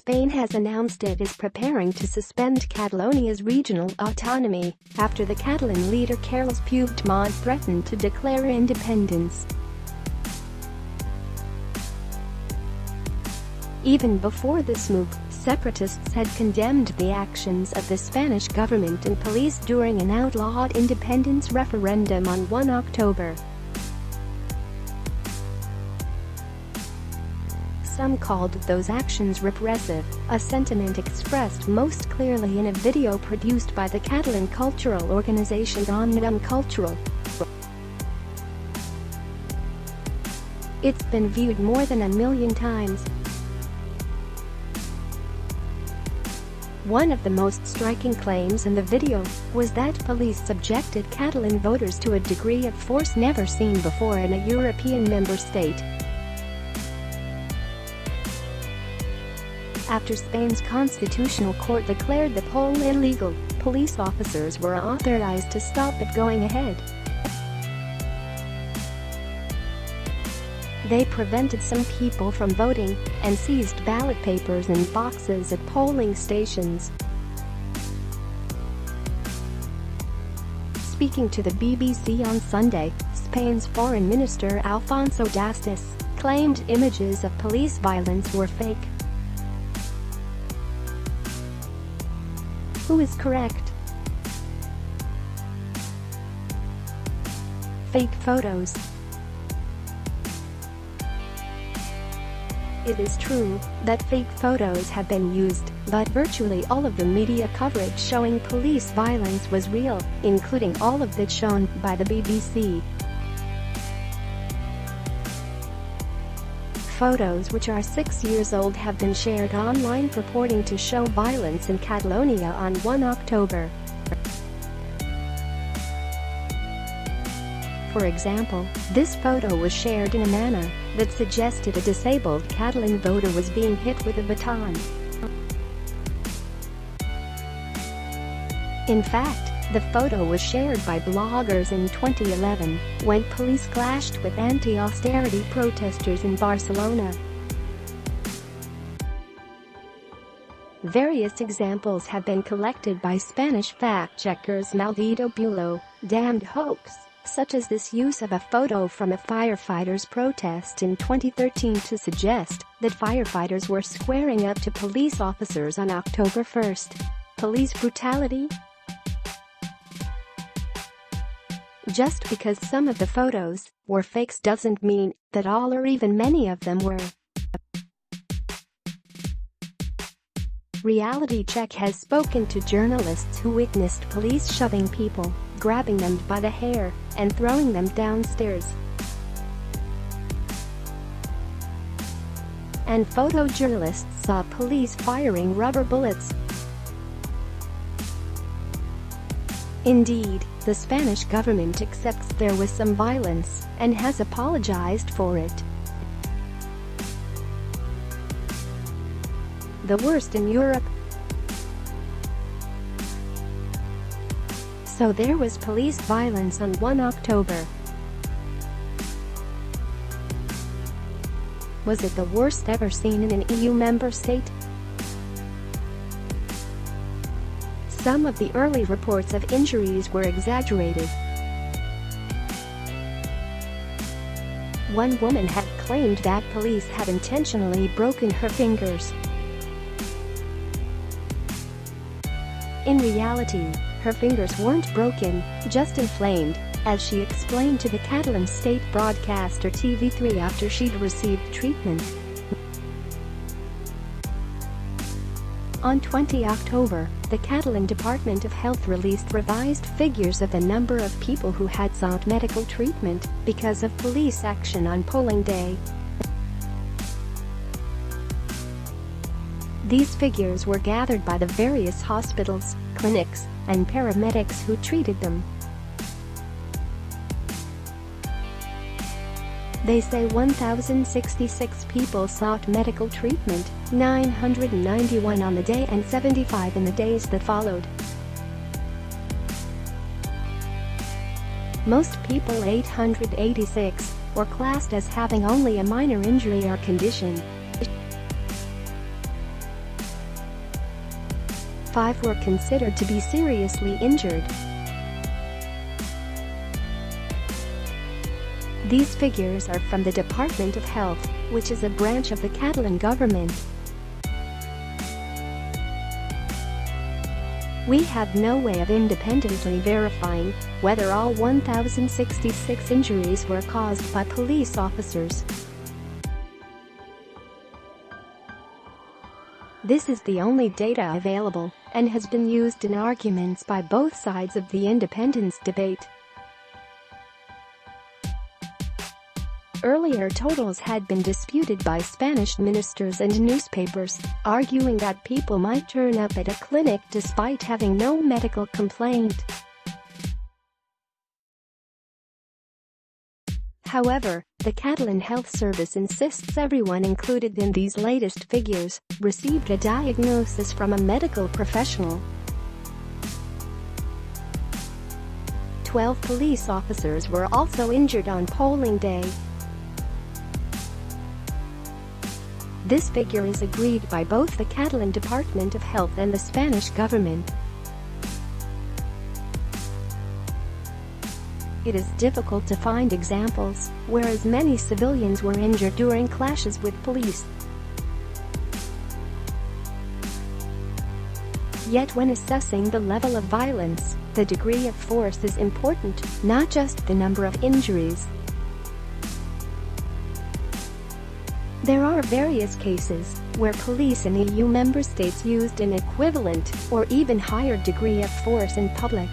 Spain has announced it is preparing to suspend Catalonia's regional autonomy after the Catalan leader Carles Puigdemont threatened to declare independence. Even before this move, separatists had condemned the actions of the Spanish government and police during an outlawed independence referendum on 1 October. Some called those actions repressive, a sentiment expressed most clearly in a video produced by the Catalan cultural organization Òmnium Cultural. It's been viewed more than 1 million times. One of the most striking claims in the video was that police subjected Catalan voters to a degree of force never seen before in a European member state. After Spain's constitutional court declared the poll illegal, police officers were authorized to stop it going ahead. They prevented some people from voting and seized ballot papers and boxes at polling stations. Speaking to the BBC on Sunday, Spain's Foreign Minister Alfonso Dastis claimed images of police violence were fake. Who is correct? Fake photos. It is true that fake photos have been used, but virtually all of the media coverage showing police violence was real, including all of that shown by the BBC. Photos which are 6 years old have been shared online purporting to show violence in Catalonia on 1 October. For example, this photo was shared in a manner that suggested a disabled Catalan voter was being hit with a baton. In fact, the photo was shared by bloggers in 2011, when police clashed with anti-austerity protesters in Barcelona. Various examples have been collected by Spanish fact-checkers Maldito Bulo, Damned Hoax, such as this use of a photo from a firefighters' protest in 2013 to suggest that firefighters were squaring up to police officers on October 1st. Police brutality? Just because some of the photos were fakes doesn't mean that all or even many of them were. Reality Check has spoken to journalists who witnessed police shoving people, grabbing them by the hair, and throwing them downstairs. And photojournalists saw police firing rubber bullets. Indeed, the Spanish government accepts there was some violence and has apologized for it. The worst in Europe. So there was police violence on 1 October. Was it the worst ever seen in an EU member state? Some of the early reports of injuries were exaggerated. One woman had claimed that police had intentionally broken her fingers. In reality, her fingers weren't broken, just inflamed, as she explained to the Catalan state broadcaster TV3 after she'd received treatment. On 20 October, the Catalan Department of Health released revised figures of the number of people who had sought medical treatment because of police action on polling day. These figures were gathered by the various hospitals, clinics, and paramedics who treated them. They say 1,066 people sought medical treatment, 991 on the day and 75 in the days that followed. Most people, 886, were classed as having only a minor injury or condition. 5 were considered to be seriously injured. These figures are from the Department of Health, which is a branch of the Catalan government. We have no way of independently verifying whether all 1,066 injuries were caused by police officers. This is the only data available and has been used in arguments by both sides of the independence debate. Earlier totals had been disputed by Spanish ministers and newspapers, arguing that people might turn up at a clinic despite having no medical complaint. However, the Catalan Health Service insists everyone included in these latest figures received a diagnosis from a medical professional. 12 police officers were also injured on polling day. This figure is agreed by both the Catalan Department of Health and the Spanish government. It is difficult to find examples where as many civilians were injured during clashes with police. Yet when assessing the level of violence, the degree of force is important, not just the number of injuries. There are various cases where police in EU member states used an equivalent or even higher degree of force in public